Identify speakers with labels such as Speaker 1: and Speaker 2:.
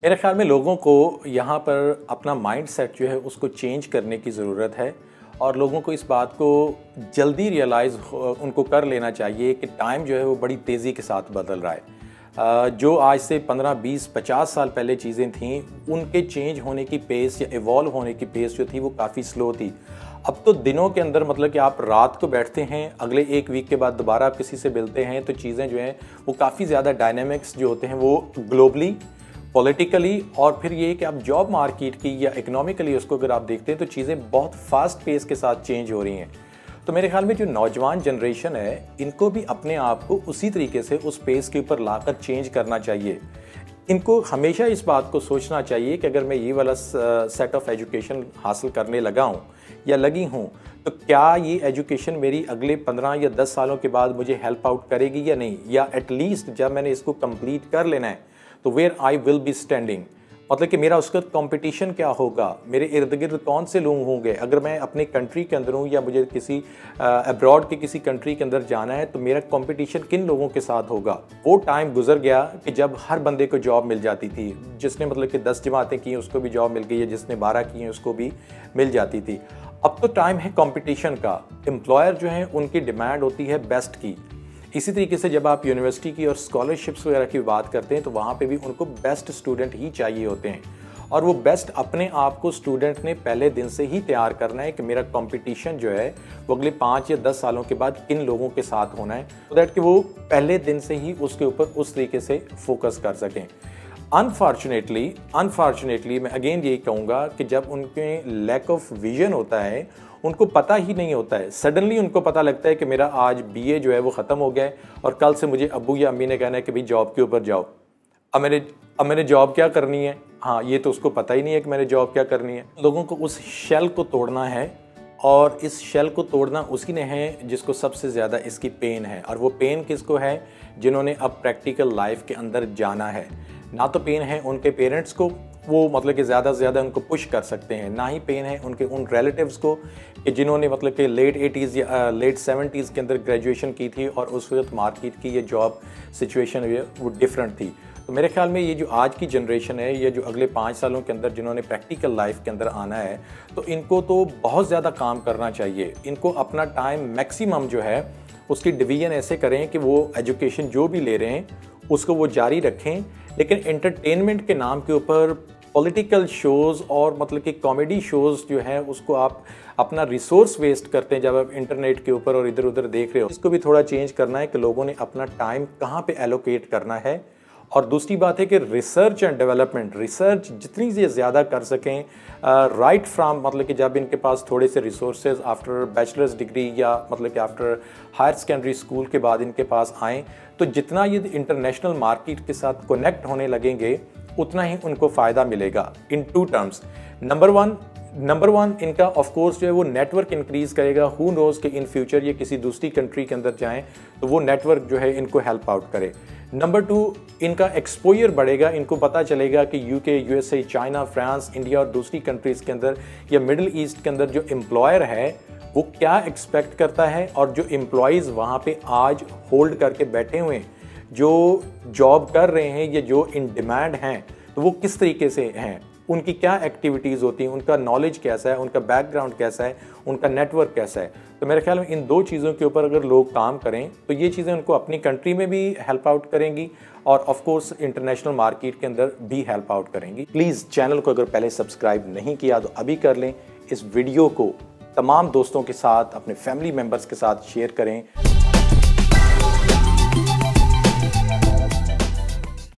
Speaker 1: मेरे ख्याल में लोगों को यहाँ पर अपना माइंडसेट जो है उसको चेंज करने की ज़रूरत है और लोगों को इस बात को जल्दी रियलाइज़ उनको कर लेना चाहिए कि टाइम जो है वो बड़ी तेज़ी के साथ बदल रहा है। जो आज से 15, 20, 50 साल पहले चीज़ें थीं उनके चेंज होने की पेस या इवॉल्व होने की पेस जो थी वो काफ़ी स्लो थी। अब तो दिनों के अंदर मतलब कि आप रात को बैठते हैं, अगले एक वीक के बाद दोबारा आप किसी से मिलते हैं तो चीज़ें जो हैं वो काफ़ी ज़्यादा डायनेमिक्स जो होते हैं वो ग्लोबली, पॉलिटिकली और फिर ये कि आप जॉब मार्केट की या इकोनॉमिकली उसको अगर आप देखते हैं तो चीज़ें बहुत फास्ट पेस के साथ चेंज हो रही हैं। तो मेरे ख्याल में जो नौजवान जनरेशन है इनको भी अपने आप को उसी तरीके से उस पेस के ऊपर लाकर चेंज करना चाहिए। इनको हमेशा इस बात को सोचना चाहिए कि अगर मैं ये वाला सेट ऑफ एजुकेशन हासिल करने लगा हूँ या लगी हूँ तो क्या ये एजुकेशन मेरी अगले 15 या 10 सालों के बाद मुझे हेल्प आउट करेगी या नहीं, या एटलीस्ट जब मैंने इसको कंप्लीट कर लेना है तो where I will be standing, मतलब कि मेरा उसका कंपटीशन क्या होगा, मेरे इर्द गिर्द कौन से लोग होंगे। अगर मैं अपनी कंट्री के अंदर हूँ या मुझे किसी अब्रॉड के किसी कंट्री के अंदर जाना है तो मेरा कंपटीशन किन लोगों के साथ होगा। वो टाइम गुजर गया कि जब हर बंदे को जॉब मिल जाती थी, जिसने मतलब कि 10 जमातें की उसको भी जॉब मिल गई है, जिसने 12 की हैं उसको भी मिल जाती थी। अब तो टाइम है कंपटीशन का। एम्प्लॉयर जो हैं उनकी डिमांड होती है बेस्ट की। इसी तरीके से जब आप यूनिवर्सिटी की और स्कॉलरशिप्स वगैरह की बात करते हैं तो वहाँ पे भी उनको बेस्ट स्टूडेंट ही चाहिए होते हैं और वो बेस्ट अपने आप को स्टूडेंट ने पहले दिन से ही तैयार करना है कि मेरा कंपटीशन जो है वो अगले 5 या 10 सालों के बाद किन लोगों के साथ होना है, सो दैट कि वो पहले दिन से ही उसके ऊपर उस तरीके से फोकस कर सकें। अनफॉर्चुनेटली मैं अगेन यही कहूँगा कि जब उनके लैक ऑफ विजन होता है, उनको पता ही नहीं होता है, सडनली उनको पता लगता है कि मेरा आज बीए जो है वो ख़त्म हो गया है और कल से मुझे अब्बू या अम्मी ने कहना है कि भाई जॉब के ऊपर जाओ। अब मैंने जॉब क्या करनी है, हाँ ये तो उसको पता ही नहीं है कि मैंने जॉब क्या करनी है। लोगों को उस शेल को तोड़ना है और इस शेल को तोड़ना उसी ने है जिसको सबसे ज़्यादा इसकी पेन है। और वो पेन किसको है? जिन्होंने अब प्रैक्टिकल लाइफ के अंदर जाना है। ना तो पेन है उनके पेरेंट्स को, वो मतलब कि ज़्यादा से ज़्यादा उनको पुश कर सकते हैं, ना ही पेन है उनके उन रिलेटिव्स को कि जिन्होंने मतलब कि लेट 80s या लेट 70s के अंदर ग्रेजुएशन की थी और उस वक्त मार्केट की ये जॉब सिचुएशन वो डिफरेंट थी। तो मेरे ख्याल में ये जो आज की जनरेशन है, ये जो अगले 5 सालों के अंदर जिन्होंने प्रैक्टिकल लाइफ के अंदर आना है, तो इनको तो बहुत ज़्यादा काम करना चाहिए। इनको अपना टाइम मैक्सिमम जो है उसकी डिवीजन ऐसे करें कि वो एजुकेशन जो भी ले रहे हैं उसको वो जारी रखें, लेकिन एंटरटेनमेंट के नाम के ऊपर पॉलिटिकल शोज़ और मतलब कि कॉमेडी शोज़ जो है उसको आप अपना रिसोर्स वेस्ट करते हैं जब आप इंटरनेट के ऊपर और इधर उधर देख रहे हो। इसको भी थोड़ा चेंज करना है कि लोगों ने अपना टाइम कहाँ पे एलोकेट करना है। और दूसरी बात है कि रिसर्च एंड डेवलपमेंट, रिसर्च जितनी ज़्यादा कर सकें राइट फ्राम मतलब कि जब इनके पास थोड़े से रिसोर्सेज आफ्टर बैचलर्स डिग्री या मतलब कि आफ्टर हायर सेकेंडरी स्कूल के बाद इनके पास आएँ तो जितना ये इंटरनेशनल मार्केट के साथ कनेक्ट होने लगेंगे उतना ही उनको फ़ायदा मिलेगा इन 2 टर्म्स। नंबर वन इनका ऑफ कोर्स जो है वो नेटवर्क इंक्रीज़ करेगा। हु नोज़ कि इन फ्यूचर ये किसी दूसरी कंट्री के अंदर जाएं तो वो नेटवर्क जो है इनको हेल्प आउट करे। नंबर 2 इनका एक्सपोजर बढ़ेगा, इनको पता चलेगा कि UK, USA, China, France, India और दूसरी कंट्रीज़ के अंदर या मिडिल ईस्ट के अंदर जो एम्प्लॉयर है वो क्या एक्सपेक्ट करता है और जो एम्प्लॉयज़ वहाँ पे आज होल्ड करके बैठे हुए हैं, जो जॉब कर रहे हैं या जो इन डिमांड हैं, तो वो किस तरीके से हैं, उनकी क्या एक्टिविटीज़ होती हैं, उनका नॉलेज कैसा है, उनका बैकग्राउंड कैसा है, उनका नेटवर्क कैसा है। तो मेरे ख्याल में इन 2 चीज़ों के ऊपर अगर लोग काम करें तो ये चीज़ें उनको अपनी कंट्री में भी हेल्प आउट करेंगी और ऑफ कोर्स इंटरनेशनल मार्केट के अंदर भी हेल्प आउट करेंगी। प्लीज़ चैनल को अगर पहले सब्सक्राइब नहीं किया तो अभी कर लें। इस वीडियो को तमाम दोस्तों के साथ, अपने फैमिली मेम्बर्स के साथ शेयर करें।